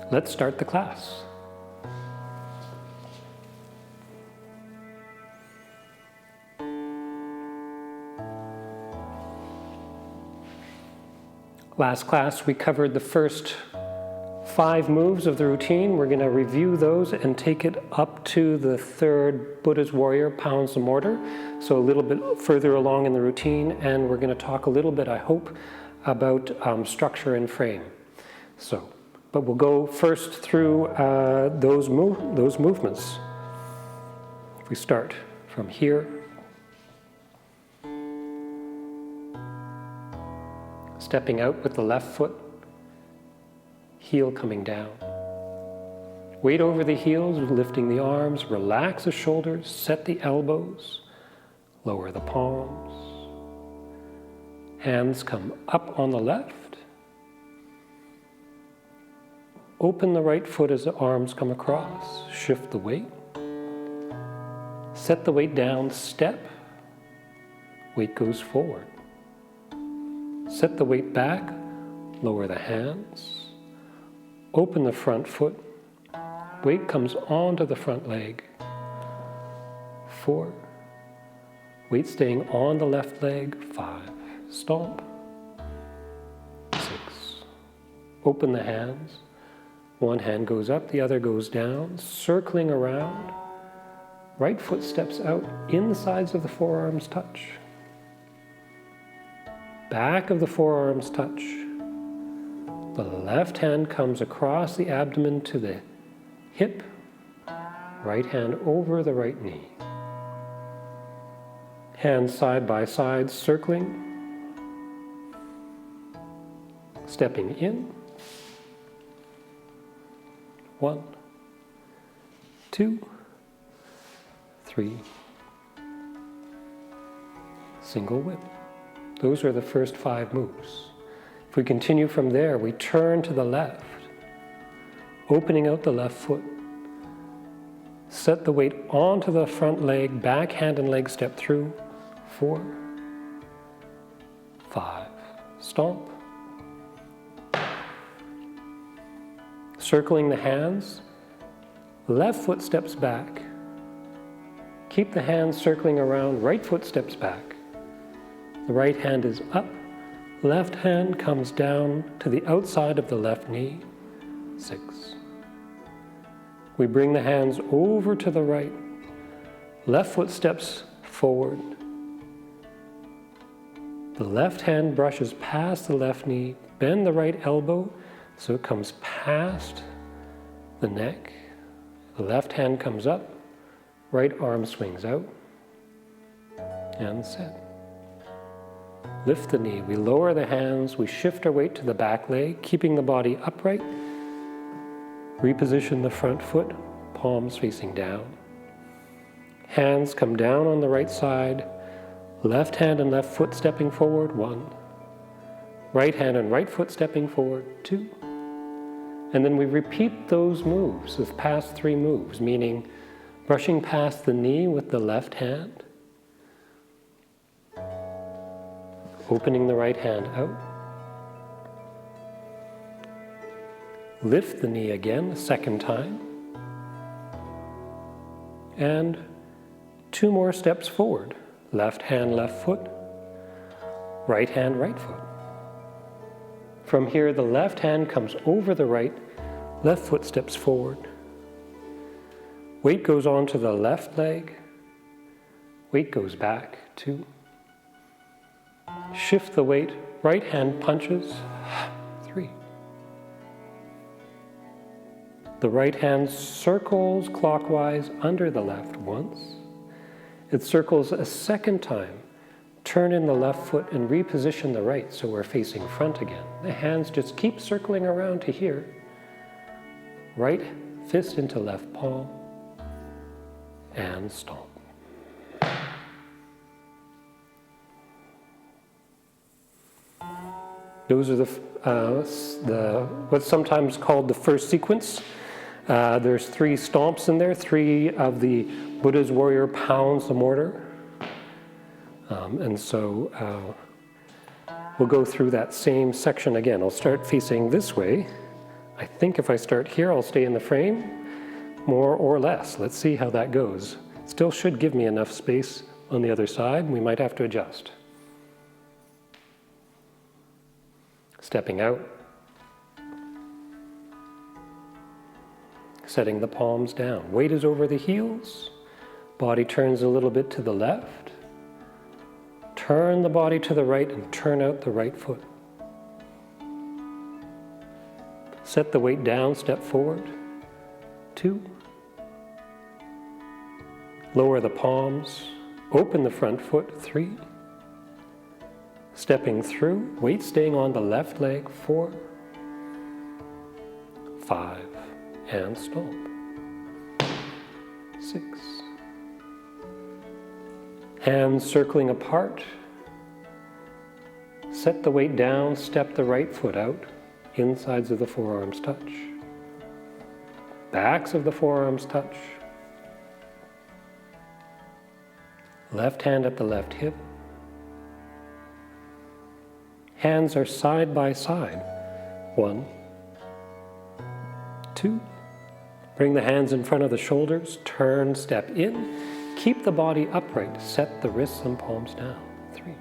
Let's start the class. Last class, we covered the first 5 moves of the routine. We're going to review those and take it up to the third Buddha's warrior, pounds the mortar. So a little bit further along in the routine, and we're going to talk a little bit, I hope, about structure and frame. But we'll go first through those movements. If we start from here, stepping out with the left foot, heel coming down. Weight over the heels, lifting the arms, relax the shoulders, set the elbows, lower the palms. Hands come up on the left. Open the right foot as the arms come across. Shift the weight. Set the weight down, step. Weight goes forward. Set the weight back, lower the hands. Open the front foot. Weight comes onto the front leg. 4. Weight staying on the left leg. 5. Stomp. 6. Open the hands. One hand goes up, the other goes down, circling around. Right foot steps out, insides of the forearms touch. Back of the forearms touch. The left hand comes across the abdomen to the hip. Right hand over the right knee. Hands side by side, circling. Stepping in. 1, 2, 3. Single whip. Those are the first 5 moves. If we continue from there, we turn to the left, opening out the left foot. Set the weight onto the front leg, back hand and leg step through. 4, 5. Stomp. Circling the hands, left foot steps back. Keep the hands circling around, right foot steps back. The right hand is up, left hand comes down to the outside of the left knee. 6. We bring the hands over to the right. Left foot steps forward. The left hand brushes past the left knee. Bend the right elbow so it comes past the neck. The left hand comes up. Right arm swings out. And set. Lift the knee. We lower the hands. We shift our weight to the back leg, keeping the body upright. Reposition the front foot, palms facing down. Hands come down on the right side. Left hand and left foot stepping forward. 1. Right hand and right foot stepping forward. 2. And then we repeat those moves, the past 3 moves, meaning brushing past the knee with the left hand. Opening the right hand out. Lift the knee again, a second time. And 2 more steps forward. Left hand, left foot. Right hand, right foot. From here, the left hand comes over the right. Left foot steps forward. Weight goes onto the left leg. Weight goes back. 2. Shift the weight. Right hand punches. 3. The right hand circles clockwise under the left once. It circles a second time. Turn in the left foot and reposition the right so we're facing front again. The hands just keep circling around to here. Right fist into left palm and stomp. Those are what's sometimes called the first sequence. There's 3 stomps in there, 3 of the Buddha's warrior pounds the mortar. And so we'll go through that same section again. I'll start facing this way. I think if I start here, I'll stay in the frame, more or less. Let's see how that goes. Still should give me enough space on the other side. We might have to adjust. Stepping out. Setting the palms down. Weight is over the heels. Body turns a little bit to the left. Turn the body to the right and turn out the right foot. Set the weight down, step forward. 2. Lower the palms, open the front foot. 3. Stepping through, weight staying on the left leg. 4. 5. And stomp. 6. Hands circling apart. Set the weight down, step the right foot out. Insides of the forearms touch. Backs of the forearms touch. Left hand at the left hip. Hands are side by side. 1, 2. Bring the hands in front of the shoulders. Turn, step in. Keep the body upright. Set the wrists and palms down. 3.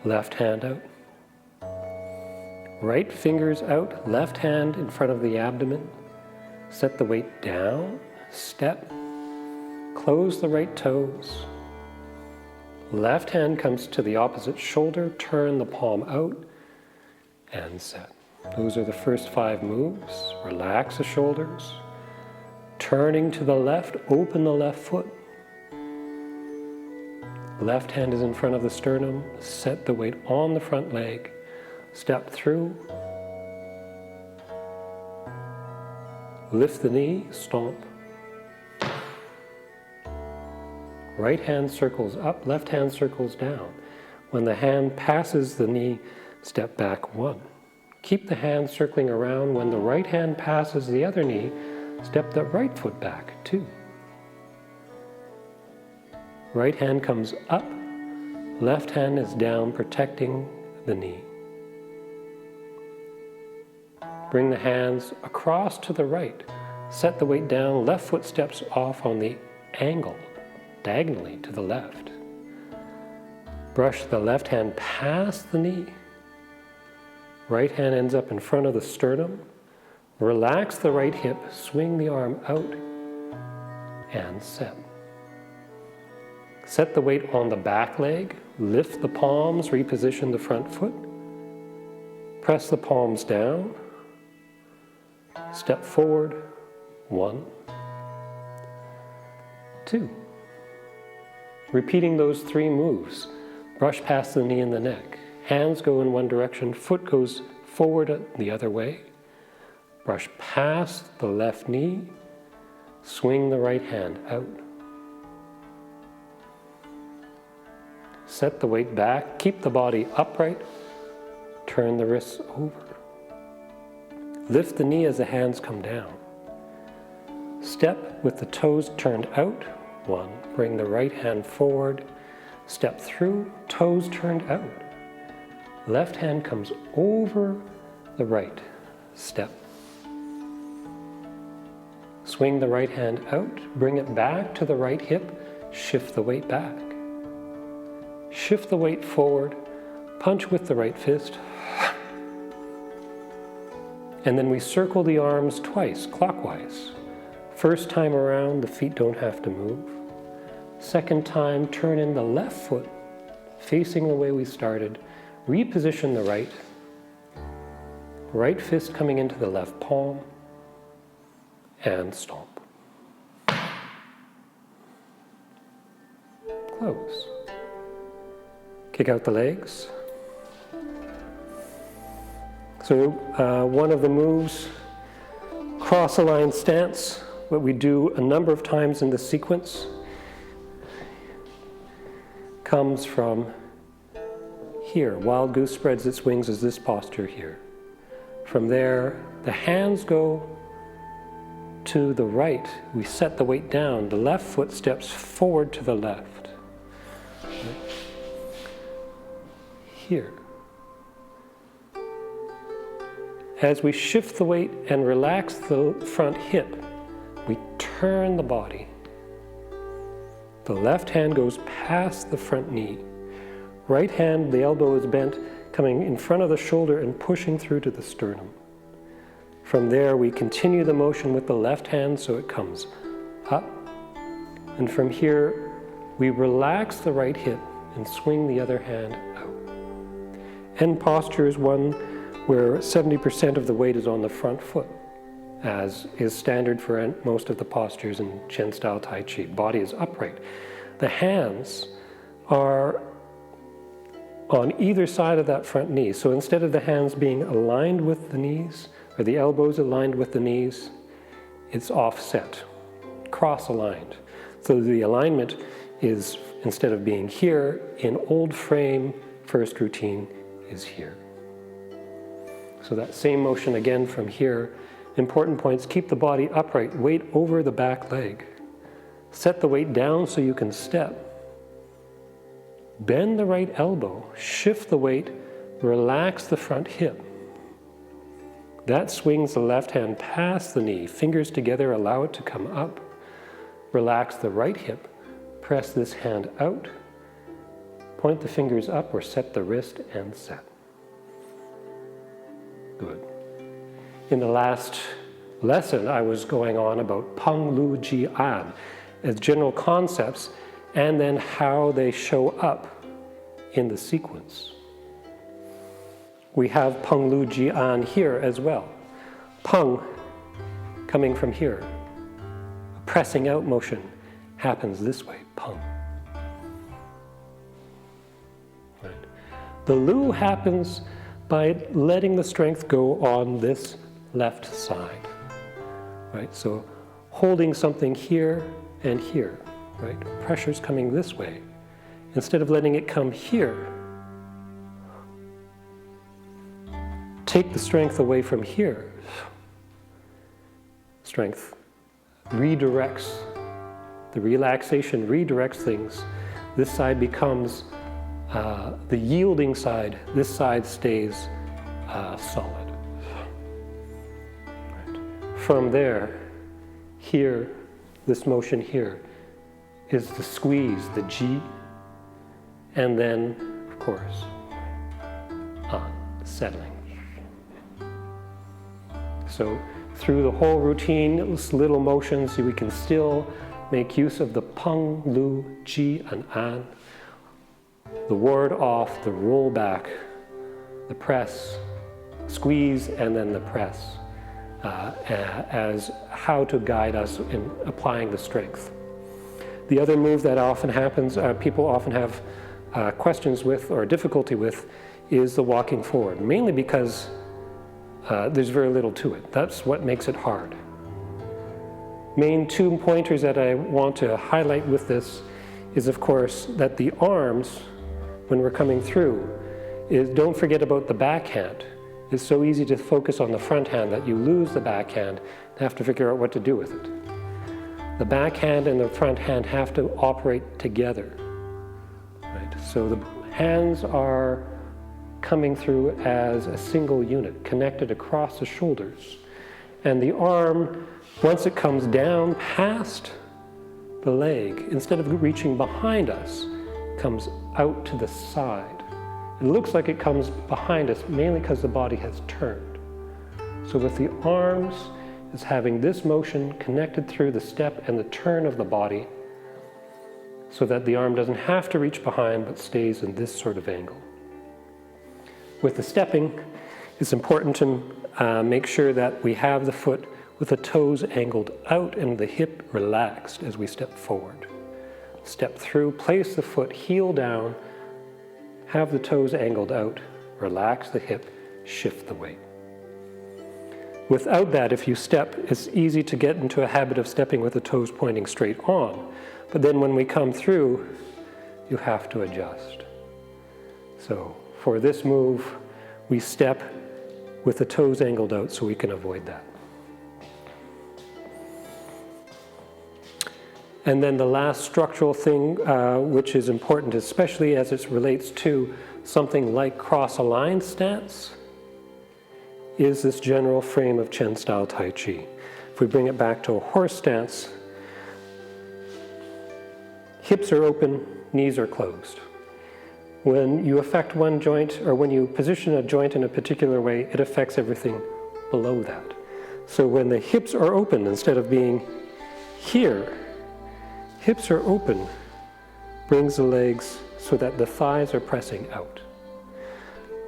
Left hand out. Right fingers out, left hand in front of the abdomen. Set the weight down, step, close the right toes. Left hand comes to the opposite shoulder, turn the palm out, and set. Those are the first 5 moves. Relax the shoulders. Turning to the left, open the left foot. Left hand is in front of the sternum. Set the weight on the front leg. Step through. Lift the knee, stomp. Right hand circles up, left hand circles down. When the hand passes the knee, step back 1. Keep the hand circling around. When the right hand passes the other knee, step the right foot back 2. Right hand comes up, left hand is down, protecting the knee. Bring the hands across to the right. Set the weight down, left foot steps off on the angle, diagonally to the left. Brush the left hand past the knee. Right hand ends up in front of the sternum. Relax the right hip, swing the arm out, and set. Set the weight on the back leg, lift the palms, reposition the front foot. Press the palms down. Step forward, 1, 2. Repeating those 3 moves. Brush past the knee and the neck. Hands go in one direction, foot goes forward the other way. Brush past the left knee, swing the right hand out. Set the weight back, keep the body upright, turn the wrists over. Lift the knee as the hands come down. Step with the toes turned out. 1. Bring the right hand forward. Step through, toes turned out. Left hand comes over the right. Step. Swing the right hand out. Bring it back to the right hip. Shift the weight back. Shift the weight forward. Punch with the right fist. And then we circle the arms twice, clockwise. First time around, the feet don't have to move. Second time, turn in the left foot, facing the way we started. Reposition the right. Right fist coming into the left palm. And stomp. Close. Kick out the legs. So one of the moves, cross-aligned stance, what we do a number of times in the sequence, comes from here. Wild goose spreads its wings as this posture here. From there, the hands go to the right. We set the weight down. The left foot steps forward to the left. Here. As we shift the weight and relax the front hip, we turn the body. The left hand goes past the front knee. Right hand, the elbow is bent, coming in front of the shoulder and pushing through to the sternum. From there, we continue the motion with the left hand so it comes up. And from here, we relax the right hip and swing the other hand out. End posture is one where 70% of the weight is on the front foot, as is standard for most of the postures in Chen style Tai Chi. Body is upright. The hands are on either side of that front knee. So instead of the hands being aligned with the knees, or the elbows aligned with the knees, it's offset, cross-aligned. So the alignment is, instead of being here, in old frame first routine is here. So that same motion again from here. Important points: keep the body upright, weight over the back leg. Set the weight down so you can step. Bend the right elbow, shift the weight, relax the front hip. That swings the left hand past the knee, fingers together, allow it to come up. Relax the right hip, press this hand out, point the fingers up or set the wrist and set. Good. In the last lesson, I was going on about Peng Lu Ji An as general concepts and then how they show up in the sequence. We have Peng Lu Ji An here as well. Peng coming from here. A pressing out motion happens this way, Peng. Right. The Lu happens by letting the strength go on this left side, right? So holding something here and here, right? Pressure's coming this way. Instead of letting it come here, take the strength away from here. Strength redirects, the relaxation redirects things. This side becomes the yielding side. This side stays solid. Right. From there, here, this motion here is the squeeze, the G, and then, of course, settling. So through the whole routine, little motions, we can still make use of the Peng, Lu, Ji, and An. The ward off, the roll back, the press, squeeze, and then the press as how to guide us in applying the strength. The other move that often happens, people often have questions with or difficulty with, is the walking forward, mainly because there's very little to it. That's what makes it hard. Main two pointers that I want to highlight with this is, of course, that the arms, when we're coming through, is don't forget about the backhand. It's so easy to focus on the front hand that you lose the backhand and have to figure out what to do with it. The backhand and the front hand have to operate together. Right? So the hands are coming through as a single unit, connected across the shoulders. And the arm, once it comes down past the leg, instead of reaching behind us, comes out to the side. It looks like it comes behind us mainly because the body has turned. So with the arms, it's having this motion connected through the step and the turn of the body so that the arm doesn't have to reach behind but stays in this sort of angle. With the stepping, it's important to make sure that we have the foot with the toes angled out and the hip relaxed as we step forward. Step through, place the foot heel down, have the toes angled out, relax the hip, shift the weight. Without that, if you step, it's easy to get into a habit of stepping with the toes pointing straight on. But then when we come through, you have to adjust. So for this move, we step with the toes angled out so we can avoid that. And then the last structural thing, which is important, especially as it relates to something like cross-aligned stance, is this general frame of Chen style Tai Chi. If we bring it back to a horse stance, hips are open, knees are closed. When you affect one joint, or when you position a joint in a particular way, it affects everything below that. So when the hips are open, instead of being here, hips are open, brings the legs so that the thighs are pressing out.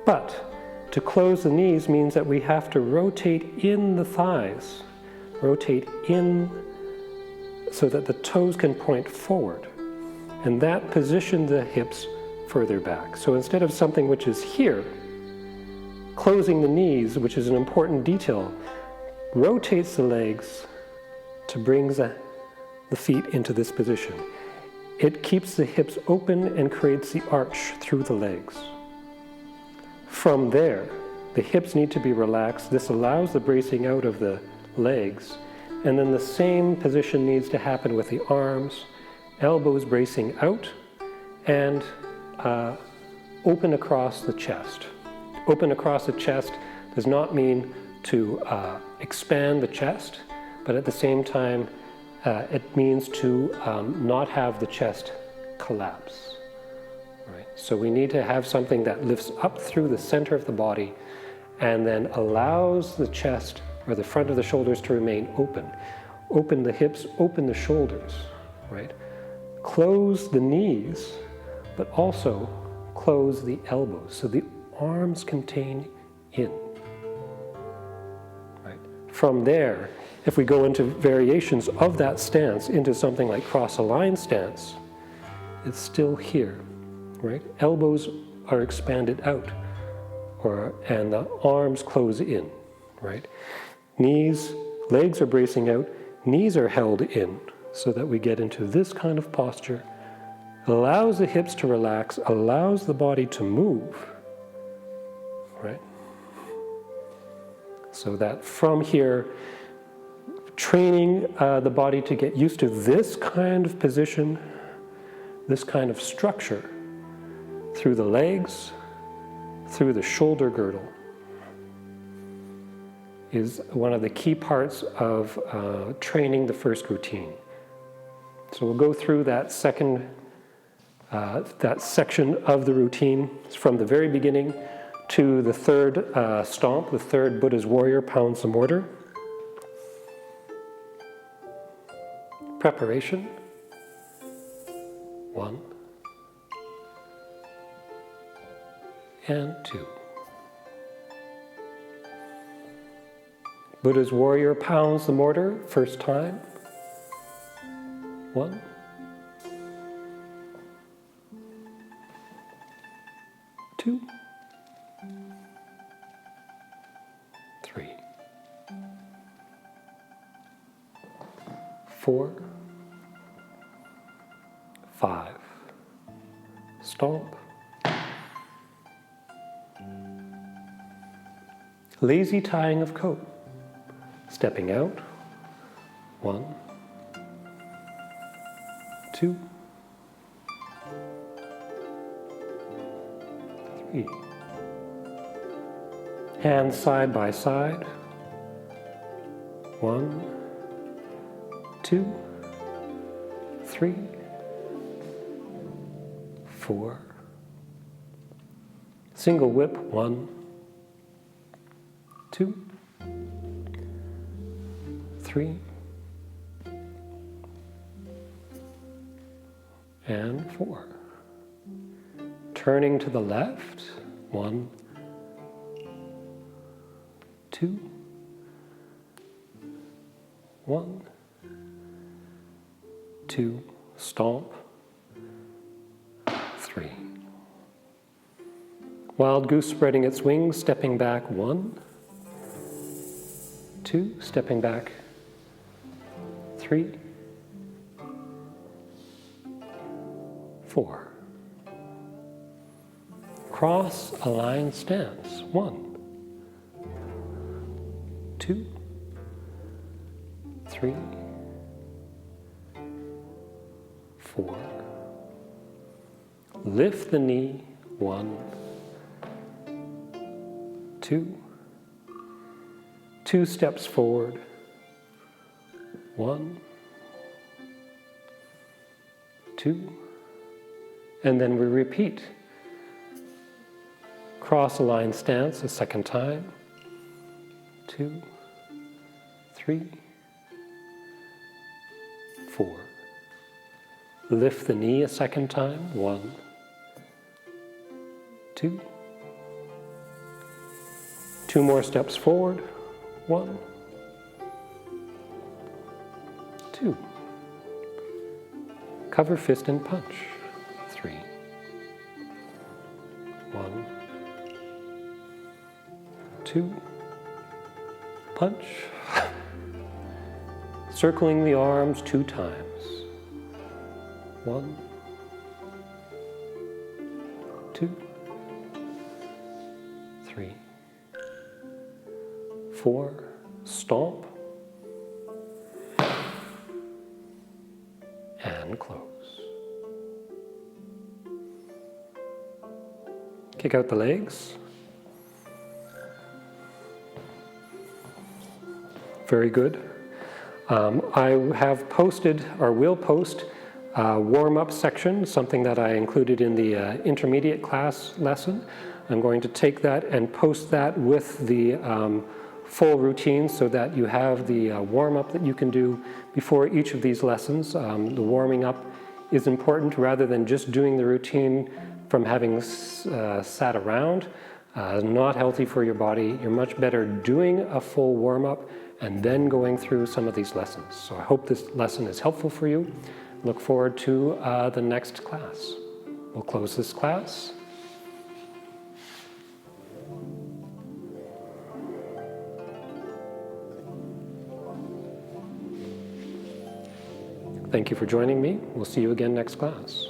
But to close the knees means that we have to rotate in the thighs, rotate in so that the toes can point forward. And that positions the hips further back. So instead of something which is here, closing the knees, which is an important detail, rotates the legs to bring the feet into this position. It keeps the hips open and creates the arch through the legs. From there, the hips need to be relaxed. This allows the bracing out of the legs. And then the same position needs to happen with the arms, elbows bracing out, and open across the chest. Open across the chest does not mean to expand the chest, but at the same time, it means to not have the chest collapse. Right? So we need to have something that lifts up through the center of the body and then allows the chest or the front of the shoulders to remain open. Open the hips, open the shoulders, right? Close the knees, but also close the elbows so the arms contain in. Right? From there, if we go into variations of that stance into something like cross-aligned stance, it's still here, right? Elbows are expanded out, and the arms close in, right? Knees, legs are bracing out, knees are held in, so that we get into this kind of posture. Allows the hips to relax, allows the body to move, right? So that from here, training the body to get used to this kind of position, this kind of structure, through the legs, through the shoulder girdle, is one of the key parts of training the first routine. So we'll go through that section of the routine from the very beginning to the third stomp, the third Buddha's warrior pounds the mortar. Preparation. 1 and 2. Buddha's warrior pounds the mortar first time. 1. 2. 3. 4. 5. Stomp. Lazy tying of coat. Stepping out. 1. 2. 3. Hands side by side. 1, 2, 3, 4. Single whip. 1, 2, 3, and 4. Turning to the left. 1, 2, 1, 2, stomp, 3. Wild goose spreading its wings, stepping back. 1, 2, stepping back. 3, 4. Cross aligned stance. 1, 2, 3, 4. Lift the knee. 1, 2, 2 steps forward. 1, 2, and then we repeat. Cross-aligned stance a second time. 2, 3, 4. Lift the knee a second time. 1, 2. 2 more steps forward. 1, 2. Cover fist and punch. 3, 1, 2. Punch. Circling the arms 2 times. 1, 2, 3, 4. Stomp. And close. Kick out the legs. Very good. I have posted, or will post, a warm-up section, something that I included in the intermediate class lesson. I'm going to take that and post that with the full routine so that you have the warm-up that you can do before each of these lessons. The warming up is important rather than just doing the routine from having sat around. Not healthy for your body. You're much better doing a full warm-up and then going through some of these lessons. So I hope this lesson is helpful for you. Look forward to the next class. We'll close this class. Thank you for joining me. We'll see you again next class.